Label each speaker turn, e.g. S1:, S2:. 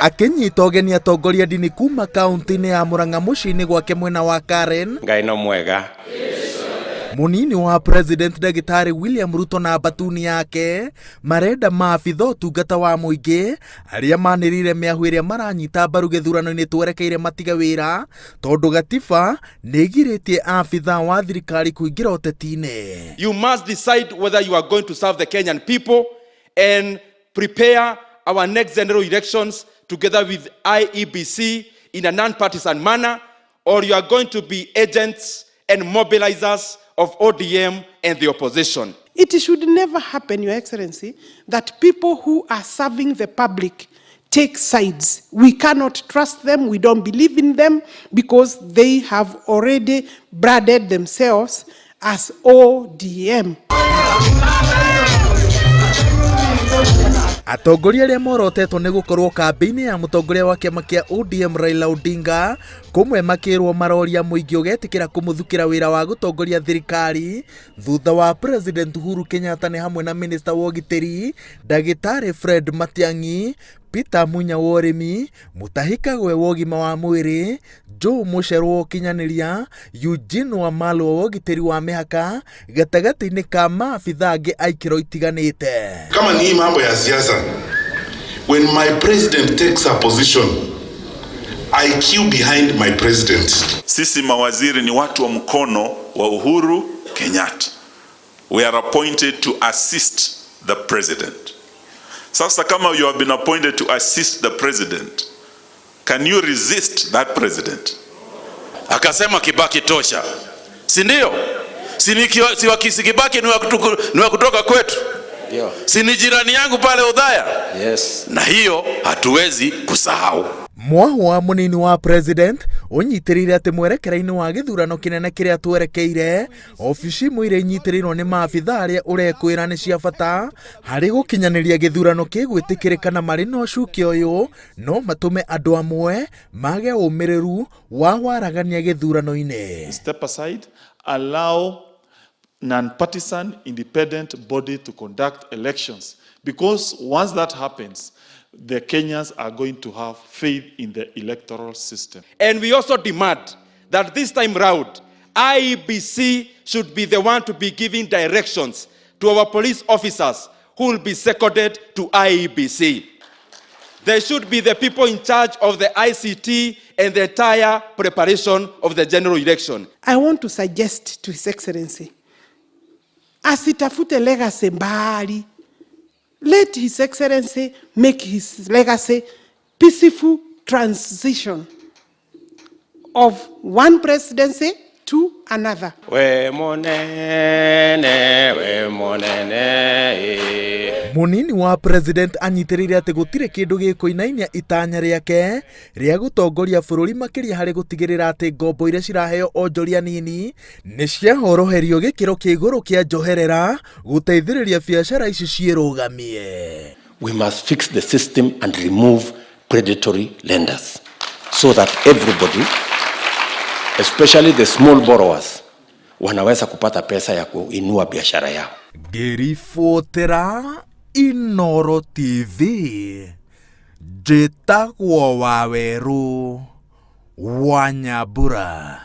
S1: Akinyita ũgeni atongoria dini kuma kaunti-inĩ ya Murang'a mũciĩ-inĩ gwake mwena wa Karen.
S2: Ngai no mwega.
S1: Munini wa President Dagitari William Ruto na Mbatũni yake marenda maabithaa ũtungata wa mũingĩ arĩa manĩrĩire mĩahu ĩrĩa maranyita mbaru gĩthurano-inĩ twerekeire matiga wĩra tondũ gatiba nĩgirĩtie abithaa wa thirikari kũingĩra ũteti-inĩ.
S3: You must decide whether you are going to serve the Kenyan people and prepare our next general elections together with IEBC in a non-partisan manner, or you are going to be agents and mobilizers of ODM and the opposition.
S4: It should never happen, Your Excellency, that people who are serving the public take sides. We cannot trust them, we don't believe in them, because they have already branded themselves as ODM.
S1: Atongoria arĩa morotetwo nĩ gũkorwo kambĩ-inĩ ya mũtongoria wa kĩama kĩa ODM Raila Odinga kũmwe makĩrwo maroria mũingĩ ũgetĩkĩra kũmũthukĩra wĩra wa gũtongoria thirikari thutha wa President Uhuru Kenyatta nĩ hamwe na Minister wa ũgitĩri Ndagĩtarĩ Fred Matiang'i, Peter Munya wa ũrĩmi, Mutahi Kagwe wa ũgima wa mwĩrĩ, Joe Mucheru wa ũkinyanĩria, Eugene Wamalwa wa ũgitĩri wa mĩhaka gatagatĩ-inĩ ka maabithaa angĩ a ikĩro itiganĩte.
S5: Kama ni mambo ya siasa, when my president takes a position, I queue behind my president.
S6: Sisi mawaziri ni watu wa mkono wa Uhuru Kenyatta. We are appointed to assist the president. Sasa kama you have been appointed to assist the president, can you resist that president?
S7: Akasema Kibaki tosha. Si ndio? Si wakisi Kibaki ni wa kutoka kwetu.
S2: Ndio.
S7: Si ni jirani yangu pale Udhaya?
S2: Yes.
S7: Na hiyo hatuwezi kusahau.
S1: Mwahu wa munini wa president ũnyitĩrĩire atĩ mwerekera-inĩ wa gĩthurano kĩnene kĩrĩa twerekeire ofici mwĩre inyitĩrĩirwo nĩ maabithaa arĩa ũrekwĩra nĩ cia bata harĩ gũkinyanĩria gĩthurano kĩgwĩtĩkĩrĩka na marĩ na ũcuke ũyũ no matũme andũ amwe mage ũmĩrĩru wa waragania gĩthurano-inĩ.
S8: Step aside, allow non-partisan independent body to conduct elections, because once that happens, the Kenyans are going to have faith in the electoral system.
S3: And we also demand that this time round, IEBC should be the one to be giving directions to our police officers who will be seconded to IEBC. They should be the people in charge of the ICT and the entire preparation of the general election.
S4: I want to suggest to His Excellency, asitafute legacy mbali. Let His Excellency make his legacy peaceful transition of one presidency to another.
S2: We monene.
S1: Munini wa president anyitĩrĩire atĩ gũtirĩ kĩndũ gĩkũinainia itanya rĩake rĩa gũtongoria bũrũri makĩria harĩ gũtigĩrĩra atĩ ngombo iria ciraheo onjoria nini nĩ ciahoroherio gĩkĩro kĩa igũrũ kĩa njoherera gũteithĩrĩria biacara ici ciĩrũgamie.
S2: We must fix the system and remove predatory lenders so that everybody, especially the small borrowers, wanaweza kupata pesa ya kuinua biashara yao.
S1: Ngĩribotera Inooro TV, njĩtagwo Waweru wa Nyambura.